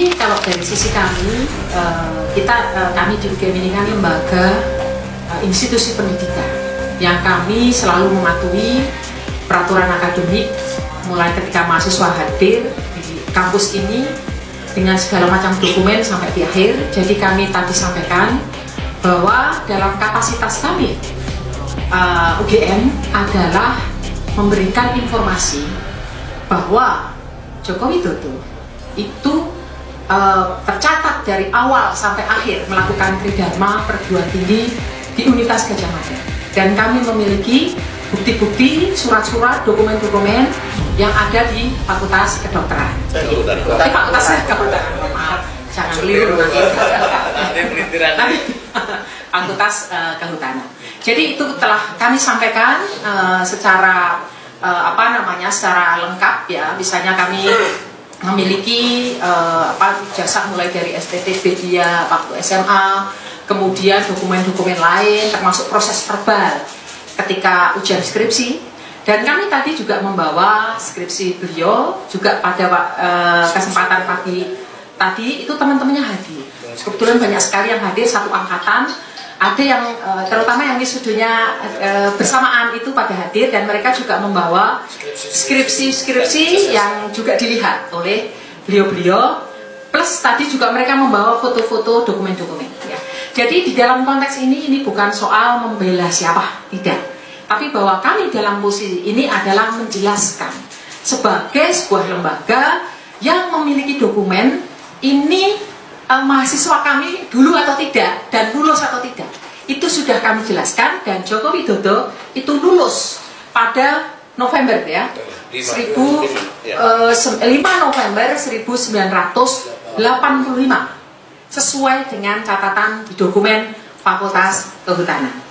Kalau dari sisi kami, kami di UGM ini kan lembaga institusi pendidikan yang kami selalu mematuhi peraturan akademik mulai ketika mahasiswa hadir di kampus ini dengan segala macam dokumen sampai di akhir. Jadi kami tadi sampaikan bahwa dalam kapasitas kami UGM adalah memberikan informasi bahwa Joko Widodo itu tercatat dari awal sampai akhir melakukan tridharma perguruan tinggi di Universitas Gadjah Mada, dan kami memiliki bukti-bukti, surat-surat, dokumen-dokumen yang ada di Fakultas Kedokteran. Fakultas Kedokteran, maaf, jangan keliru nanti. Fakultas Kehutanan. Jadi itu telah kami sampaikan secara secara lengkap ya. Misalnya kami memiliki jasa mulai dari STTB dia waktu SMA, kemudian dokumen-dokumen lain termasuk proses verbal ketika ujian skripsi, dan kami tadi juga membawa skripsi beliau juga pada kesempatan pagi tadi itu teman-temannya hadir. Kebetulan banyak sekali yang hadir, satu angkatan, ada yang terutama yang wisudonya bersamaan itu pada hadir, dan mereka juga membawa skripsi yang juga dilihat oleh beliau-beliau, plus tadi juga mereka membawa foto-foto dokumen-dokumen ya. Jadi di dalam konteks ini bukan soal membela siapa, tidak, tapi bahwa kami dalam posisi ini adalah menjelaskan sebagai sebuah lembaga yang memiliki dokumen ini mahasiswa kami dulu atau tidak, dan lulus atau tidak, itu sudah kami jelaskan. Dan Joko Widodo itu lulus pada November ya, 5 November 1985, sesuai dengan catatan di dokumen Fakultas Kehutanan.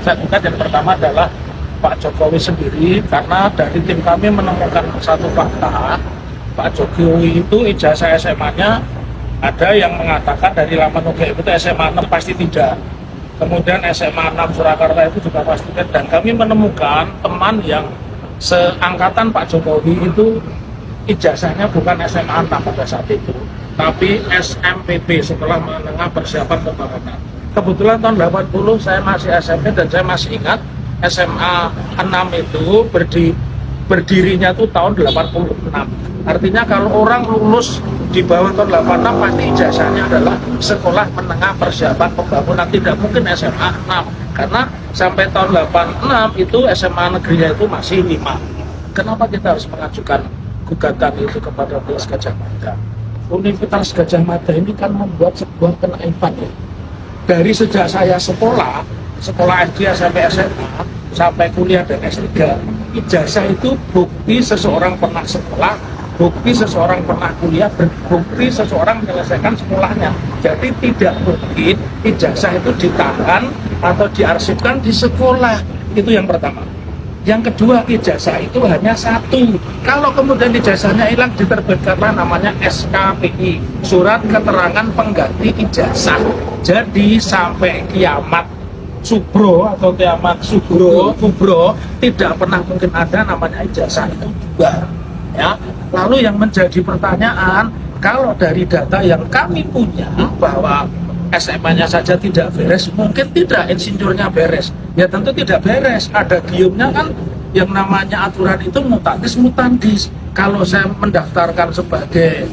Saya gugat yang pertama adalah Pak Jokowi sendiri, karena dari tim kami menemukan satu fakta. Pak Jokowi itu ijazah SMA-nya ada yang mengatakan dari laman UGM itu SMA 6 pasti tidak, kemudian SMA 6 Surakarta itu juga pasti tidak, dan kami menemukan teman yang seangkatan Pak Jokowi itu ijazahnya bukan SMA 6 pada saat itu, tapi SMPB, Sekolah Menengah Persiapan Pembangunan. Kebetulan tahun 80 saya masih SMP, dan saya masih ingat SMA 6 itu berdirinya itu tahun 86. Artinya kalau orang lulus di bawah tahun 86 pasti ijazahnya adalah Sekolah Menengah Persiapan Pembangunan, tidak mungkin SMA 6, karena sampai tahun 86 itu SMA negerinya itu masih 5. Kenapa kita harus mengajukan gugatan itu kepada Universitas Gadjah Mada? Universitas Gadjah Mada ini kan membuat sebuah kenaifan ya. Dari sejak saya sekolah SD sampai SMA, sampai kuliah dan S3, ijazah itu bukti seseorang pernah sekolah, bukti seseorang pernah kuliah, bukti seseorang menyelesaikan sekolahnya. Jadi tidak mungkin ijazah itu ditahan atau diarsipkan di sekolah. Itu yang pertama. Yang kedua, ijazah itu hanya satu. Kalau kemudian ijazahnya hilang, diterbitkanlah namanya SKPI, Surat Keterangan Pengganti Ijazah. Jadi sampai kiamat subro atau kiamat kubro tidak pernah mungkin ada namanya ijazah itu dua. Ya. Lalu yang menjadi pertanyaan, kalau dari data yang kami punya bahwa SMA-nya saja tidak beres, mungkin tidak insinyurnya beres. Ya tentu tidak beres. Ada giumnya kan, yang namanya aturan itu mutatis mutandis. Kalau saya mendaftarkan sebagai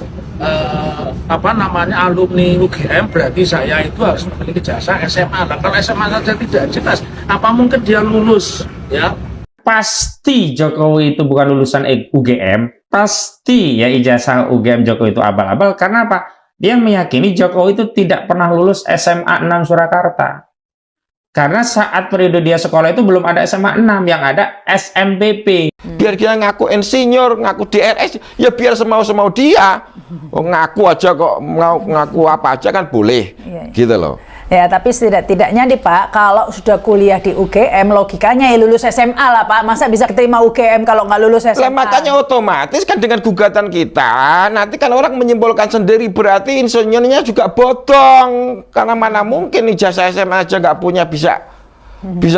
alumni UGM, berarti saya itu harus memiliki jasa SMA. Nah, kalau SMA saja tidak jelas, apa mungkin dia lulus? Ya. Pasti Jokowi itu bukan lulusan UGM, pasti ya ijazah UGM Jokowi itu abal-abal. Karena apa? Dia meyakini Jokowi itu tidak pernah lulus SMA 6 Surakarta. Karena saat periode dia sekolah itu belum ada SMA 6, yang ada SMPP. Biar dia ngaku insinyur, ngaku DRS, ya biar semau-semau dia. Oh, ngaku aja kok, ngaku apa aja kan boleh, gitu loh. Ya, tapi setidak-tidaknya nih Pak, kalau sudah kuliah di UGM, logikanya ya lulus SMA lah Pak. Masa bisa keterima UGM kalau nggak lulus SMA? Lah makanya otomatis kan dengan gugatan kita, nanti kan orang menyimpulkan sendiri, berarti insinyurnya juga bodong. Karena mana mungkin ijazah SMA aja nggak punya bisa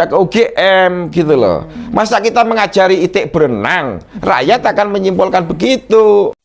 ke UGM gitu loh. Masa kita mengajari itik berenang, rakyat akan menyimpulkan begitu.